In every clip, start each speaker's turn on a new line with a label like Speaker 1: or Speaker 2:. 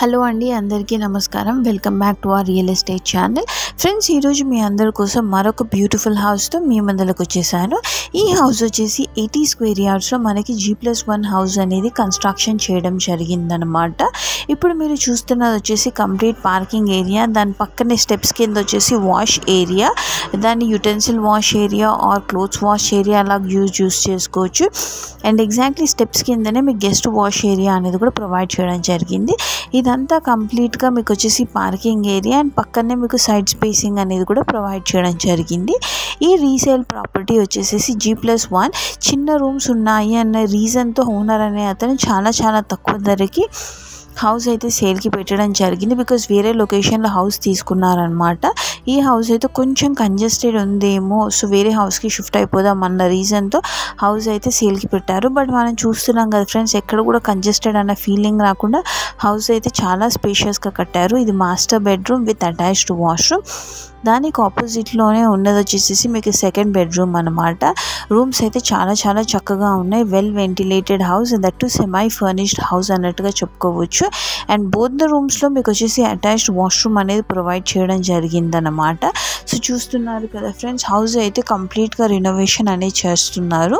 Speaker 1: Hello అండి, అందరికీ నమస్కారం. Welcome back to our real estate channel. Friends, ఈరోజు మీ అందరి కోసం మరొక బ్యూటిఫుల్ హౌస్తో మీ ముందరకు వచ్చేసాను. ఈ హౌస్ వచ్చేసి 80 స్క్వేర్ యార్డ్స్లో మనకి G+1 హౌస్ అనేది కన్స్ట్రక్షన్ చేయడం జరిగిందనమాట. ఇప్పుడు మీరు చూస్తున్నది వచ్చేసి కంప్లీట్ పార్కింగ్ ఏరియా, దాని పక్కనే స్టెప్స్ కింద వచ్చేసి వాష్ ఏరియా, దాన్ని utensil wash area are clothes wash area అలా యూజ్ చేసుకోవచ్చు. అండ్ ఎగ్జాక్ట్లీ స్టెప్స్ కిందనే మీకు గెస్ట్ వాష్ ఏరియా అనేది కూడా ప్రొవైడ్ చేయడం జరిగింది. ఇదంతా కంప్లీట్గా మీకు వచ్చేసి పార్కింగ్ ఏరియా అండ్ పక్కనే మీకు సైడ్ స్పేసింగ్ అనేది కూడా ప్రొవైడ్ చేయడం జరిగింది. ఈ రీసేల్ ప్రాపర్టీ వచ్చేసి G+1 చిన్న రూమ్స్ ఉన్నాయి అన్న రీజన్తో ఓనర్ అనే అతను చాలా తక్కువ ధరకి హౌస్ అయితే సేల్కి పెట్టడం జరిగింది. బికాజ్ వేరే లొకేషన్లో హౌస్ తీసుకున్నారనమాట. ఈ హౌస్ అయితే కొంచెం కంజెస్టెడ్ ఉందేమో, సో వేరే హౌస్కి షిఫ్ట్ అయిపోదాం అన్న రీజన్తో హౌస్ అయితే సేల్కి పెట్టారు. బట్ మనం చూస్తున్నాం కదా ఫ్రెండ్స్, ఎక్కడ కూడా కంజెస్టెడ్ అన్న ఫీలింగ్ రాకుండా హౌస్ అయితే చాలా స్పేషియస్గా కట్టారు. ఇది master bedroom with attached washroom. దానికి ఆపోజిట్లోనే ఉన్నది వచ్చేసి మీకు సెకండ్ బెడ్రూమ్ అనమాట. రూమ్స్ అయితే చాలా చక్కగా ఉన్నాయి. Well ventilated house, that to semi furnished house అన్నట్టుగా చెప్పుకోవచ్చు. అండ్ బోత్ ద రూమ్స్లో మీకు వచ్చేసి అటాచ్డ్ వాష్రూమ్ అనేది ప్రొవైడ్ చేయడం జరిగిందనమాట. సో చూస్తున్నారు కదా ఫ్రెండ్స్, హౌస్ అయితే కంప్లీట్గా రినోవేషన్ అనేది చేస్తున్నారు.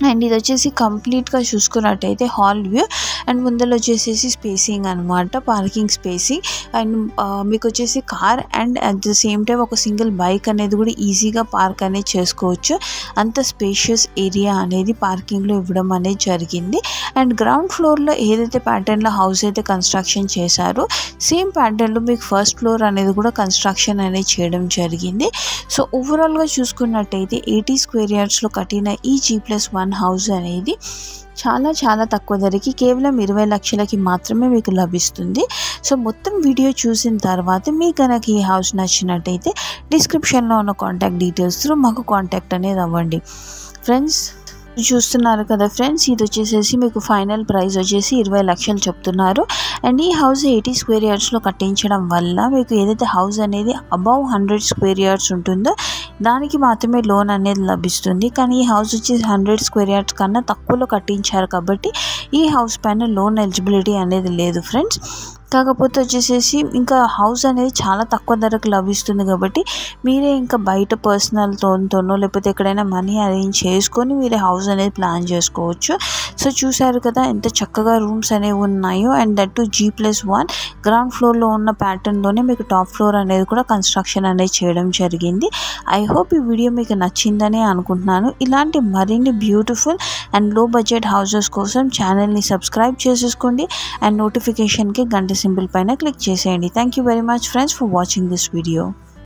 Speaker 1: అండ్ ఇది వచ్చేసి కంప్లీట్గా చూసుకున్నట్టయితే హాల్ వ్యూ అండ్ ముందర వచ్చేసి స్పేసింగ్ అనమాట, పార్కింగ్ స్పేసింగ్. అండ్ మీకు వచ్చేసి car and at the same time ఒక సింగిల్ బైక్ అనేది కూడా ఈజీగా పార్క్ అనేది చేసుకోవచ్చు. అంత స్పేషియస్ ఏరియా అనేది పార్కింగ్లో ఇవ్వడం అనేది జరిగింది. అండ్ గ్రౌండ్ ఫ్లోర్లో ఏదైతే ప్యాటర్న్లో హౌస్ అయితే కన్స్ట్రక్షన్ చేశారో సేమ్ ప్యాటర్న్లో మీకు ఫస్ట్ ఫ్లోర్ అనేది కూడా కన్స్ట్రక్షన్ అనేది చేయడం జరిగింది. సో ఓవరాల్గా చూసుకున్నట్టయితే 80 స్క్వేర్ యార్డ్స్లో కట్టిన ఈ G+1 హౌస్ అనేది చాలా తక్కువ ధరకి కేవలం 20 లక్షలకి మాత్రమే మీకు లభిస్తుంది. సో మొత్తం వీడియో చూసిన తర్వాత మీకు కనుక ఈ హౌస్ నచ్చినట్టయితే డిస్క్రిప్షన్లో ఉన్న కాంటాక్ట్ డీటెయిల్స్ త్రూ మాకు కాంటాక్ట్ అనేది అవ్వండి. ఫ్రెండ్స్, చూస్తున్నారు కదా ఫ్రెండ్స్, ఇది వచ్చేసి మీకు ఫైనల్ ప్రైస్ వచ్చేసి 20 లక్షలు చెప్తున్నారు. అండ్ ఈ హౌస్ 80 స్క్వేర్ యార్డ్స్లో కట్టించడం వల్ల మీకు ఏదైతే హౌస్ అనేది అబౌవ్ 100 స్క్వేర్ యార్డ్స్ ఉంటుందో దానికి మాత్రమే లోన్ అనేది లభిస్తుంది. కానీ ఈ హౌస్ వచ్చేసి 100 స్క్వేర్ యార్డ్స్ కన్నా తక్కువలో కట్టించారు కాబట్టి ఈ హౌస్ పైన లోన్ ఎలిజిబిలిటీ అనేది లేదు ఫ్రెండ్స్. కాకపోతే వచ్చేసి ఇంకా హౌస్ అనేది చాలా తక్కువ ధరకు లభిస్తుంది కాబట్టి మీరే ఇంకా బయట పర్సనల్తోనో లేకపోతే ఎక్కడైనా మనీ అరేంజ్ చేసుకొని మీరే హౌస్ అనేది ప్లాన్ చేసుకోవచ్చు. సో చూసారు కదా ఎంత చక్కగా రూమ్స్ అనేవి ఉన్నాయో. And that to G+1 ground ఫ్లోర్లో ఉన్న ప్యాటర్న్లోనే మీకు టాప్ ఫ్లోర్ అనేది కూడా కన్స్ట్రక్షన్ అనేది చేయడం జరిగింది. ఐ హోప్ ఈ వీడియో మీకు నచ్చిందని అనుకుంటున్నాను. ఇలాంటి మరిన్ని బ్యూటిఫుల్ అండ్ లో బడ్జెట్ హౌసెస్ కోసం ఛానల్ని సబ్స్క్రైబ్ చేసేసుకోండి అండ్ నోటిఫికేషన్కి గంట సింబల్ పైన క్లిక్ చేసేయండి. Thank you very much friends for watching this video.